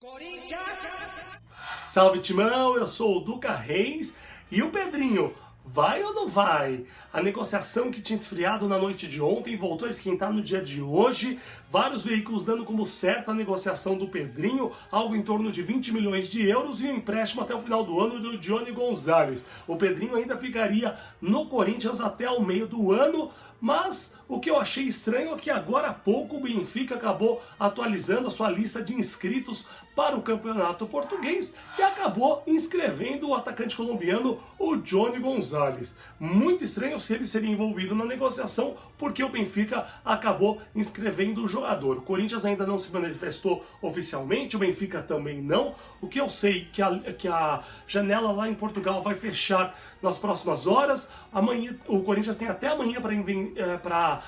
Corinthians! Salve Timão, eu sou o Duca Reis e o Pedrinho, vai ou não vai? A negociação que tinha esfriado na noite de ontem voltou a esquentar no dia de hoje, vários veículos dando como certa a negociação do Pedrinho, algo em torno de 20 milhões de euros e um empréstimo até o final do ano do Johnny Gonzalez. O Pedrinho ainda ficaria no Corinthians até o meio do ano, mas o que eu achei estranho é que agora há pouco o Benfica acabou atualizando a sua lista de inscritos para o Campeonato Português e acabou inscrevendo o atacante colombiano, o Johnny Gonzalez. Muito estranho se ele seria envolvido na negociação, porque o Benfica acabou inscrevendo o jogador. O Corinthians ainda não se manifestou oficialmente, o Benfica também não. O que eu sei é que a janela lá em Portugal vai fechar nas próximas horas. Amanhã, o Corinthians tem até amanhã para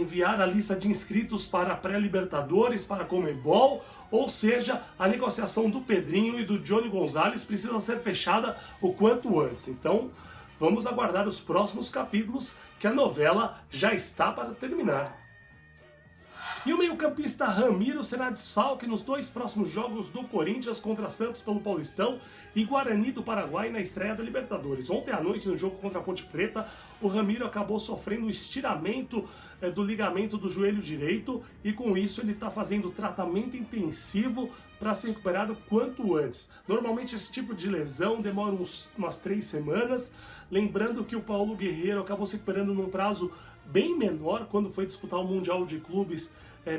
enviar a lista de inscritos para a pré-Libertadores, para a Conmebol, ou seja, a negociação do Pedrinho e do Johnny Gonzalez precisa ser fechada o quanto antes. Então, vamos aguardar os próximos capítulos, que a novela já está para terminar. E o meio-campista Ramiro será desfalque nos dois próximos jogos do Corinthians contra Santos pelo Paulistão e Guarani do Paraguai na estreia da Libertadores. Ontem à noite, no jogo contra a Ponte Preta, o Ramiro acabou sofrendo um estiramento do ligamento do joelho direito e com isso ele está fazendo tratamento intensivo para se recuperar o quanto antes. Normalmente esse tipo de lesão demora umas 3 semanas, lembrando que o Paulo Guerreiro acabou se recuperando num prazo bem menor quando foi disputar o Mundial de Clubes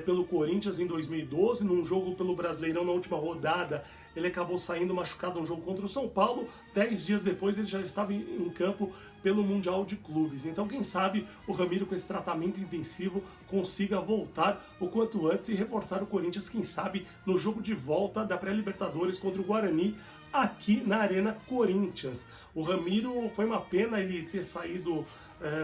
pelo Corinthians em 2012, num jogo pelo Brasileirão na última rodada, ele acabou saindo machucado num jogo contra o São Paulo, 10 dias depois ele já estava em campo pelo Mundial de Clubes. Então quem sabe o Ramiro com esse tratamento intensivo consiga voltar o quanto antes e reforçar o Corinthians, quem sabe no jogo de volta da pré-Libertadores contra o Guarani, aqui na Arena Corinthians. O Ramiro, foi uma pena ele ter saído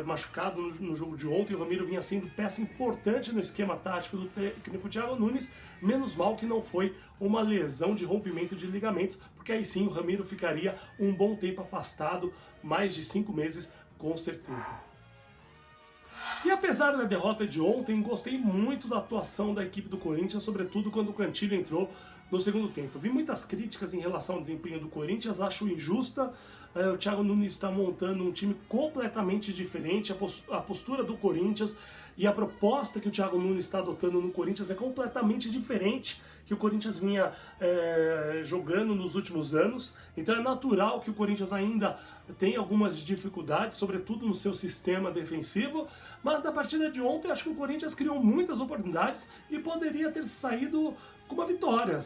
machucado no jogo de ontem. O Ramiro vinha sendo peça importante no esquema tático do técnico Thiago Nunes, menos mal que não foi uma lesão de rompimento de ligamentos, porque aí sim o Ramiro ficaria um bom tempo afastado, mais de 5 meses com certeza. E apesar da derrota de ontem, gostei muito da atuação da equipe do Corinthians, sobretudo quando o Cantillo entrou no segundo tempo. Vi muitas críticas em relação ao desempenho do Corinthians, acho injusta. O Thiago Nunes está montando um time completamente diferente, a postura do Corinthians e a proposta que o Thiago Nunes está adotando no Corinthians é completamente diferente que o Corinthians vinha jogando nos últimos anos. Então é natural que o Corinthians ainda tenha algumas dificuldades, sobretudo no seu sistema defensivo, mas na partida de ontem acho que o Corinthians criou muitas oportunidades e poderia ter saído com uma vitória,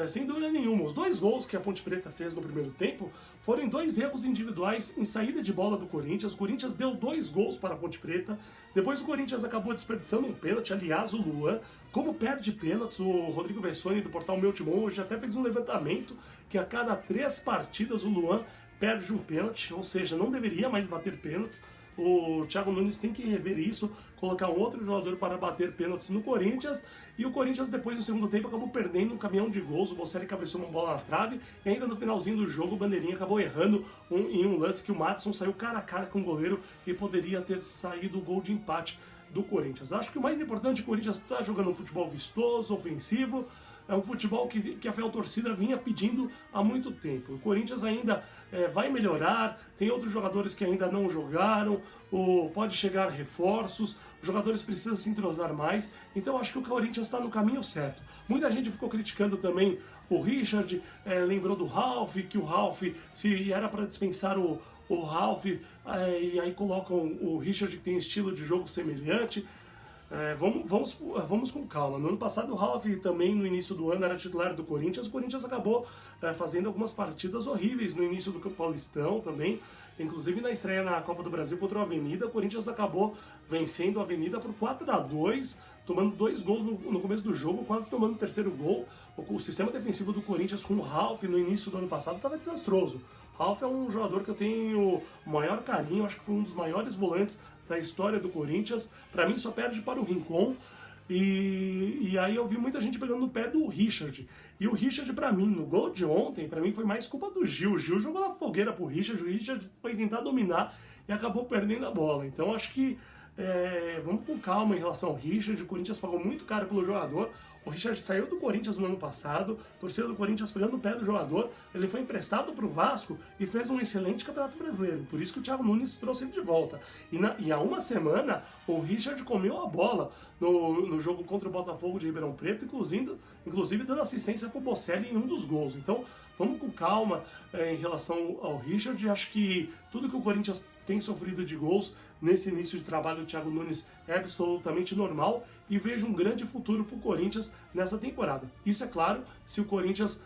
sem dúvida nenhuma. Os 2 gols que a Ponte Preta fez no primeiro tempo foram 2 erros individuais em saída de bola do Corinthians. O Corinthians deu 2 gols para a Ponte Preta. Depois o Corinthians acabou desperdiçando um pênalti. Aliás, o Luan, como perde pênaltis, o Rodrigo Vessoni do portal Meu Timão hoje até fez um levantamento que a cada 3 partidas o Luan perde um pênalti, ou seja, não deveria mais bater pênaltis. O Thiago Nunes tem que rever isso, colocar um outro jogador para bater pênaltis no Corinthians. E o Corinthians depois no segundo tempo acabou perdendo um caminhão de gols. O Bocelli cabeçou uma bola na trave e ainda no finalzinho do jogo o Bandeirinha acabou errando em um lance que o Maddison saiu cara a cara com o goleiro e poderia ter saído o gol de empate do Corinthians. Acho que o mais importante é que o Corinthians está jogando um futebol vistoso, ofensivo. É um futebol que a fiel torcida vinha pedindo há muito tempo. O Corinthians ainda vai melhorar, tem outros jogadores que ainda não jogaram, pode chegar reforços, os jogadores precisam se entrosar mais, então acho que o Corinthians está no caminho certo. Muita gente ficou criticando também o Richard, lembrou do Ralf, que o Ralf, se era para dispensar o Ralf, e aí colocam o Richard que tem estilo de jogo semelhante. Vamos com calma. No ano passado o Ralf também no início do ano era titular do Corinthians. O Corinthians acabou fazendo algumas partidas horríveis no início do Paulistão também. Inclusive na estreia na Copa do Brasil contra o Avenida, o Corinthians acabou vencendo a Avenida por 4-2, tomando 2 gols no começo do jogo, quase tomando o 3º gol. O sistema defensivo do Corinthians com o Ralf no início do ano passado estava desastroso. Ralf é um jogador que eu tenho o maior carinho, acho que foi um dos maiores volantes da história do Corinthians. Para mim só perde para o Rincon. E aí eu vi muita gente pegando no pé do Richard. E o Richard, para mim, no gol de ontem, para mim foi mais culpa do Gil. O Gil jogou na fogueira pro Richard, o Richard foi tentar dominar e acabou perdendo a bola. Então acho que vamos com calma em relação ao Richard. O Corinthians pagou muito caro pelo jogador. O Richard saiu do Corinthians no ano passado, torcida do Corinthians pegando no pé do jogador, ele foi emprestado para o Vasco e fez um excelente Campeonato Brasileiro, por isso que o Thiago Nunes trouxe ele de volta. E há uma semana, o Richard comeu a bola no jogo contra o Botafogo de Ribeirão Preto, inclusive dando assistência para o Bocelli em um dos gols. Então, vamos com calma em relação ao Richard. Acho que tudo que o Corinthians tem sofrido de gols nesse início de trabalho do Thiago Nunes é absolutamente normal e vejo um grande futuro para o Corinthians nessa temporada. Isso é claro, se o Corinthians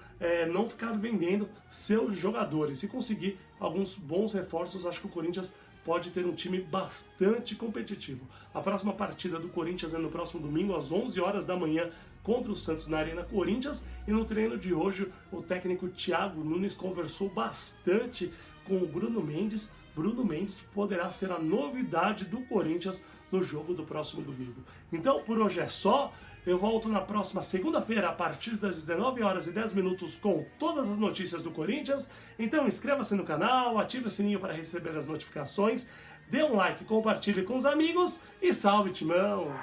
não ficar vendendo seus jogadores, se conseguir alguns bons reforços, acho que o Corinthians pode ter um time bastante competitivo. A próxima partida do Corinthians é no próximo domingo, às 11 horas da manhã, contra o Santos na Arena Corinthians. E no treino de hoje, o técnico Thiago Nunes conversou bastante com o Bruno Mendes. Bruno Mendes poderá ser a novidade do Corinthians no jogo do próximo domingo. Então, por hoje é só. Eu volto na próxima segunda-feira, a partir das 19 horas e 10 minutos, com todas as notícias do Corinthians. Então inscreva-se no canal, ative o sininho para receber as notificações, dê um like, compartilhe com os amigos e salve, Timão!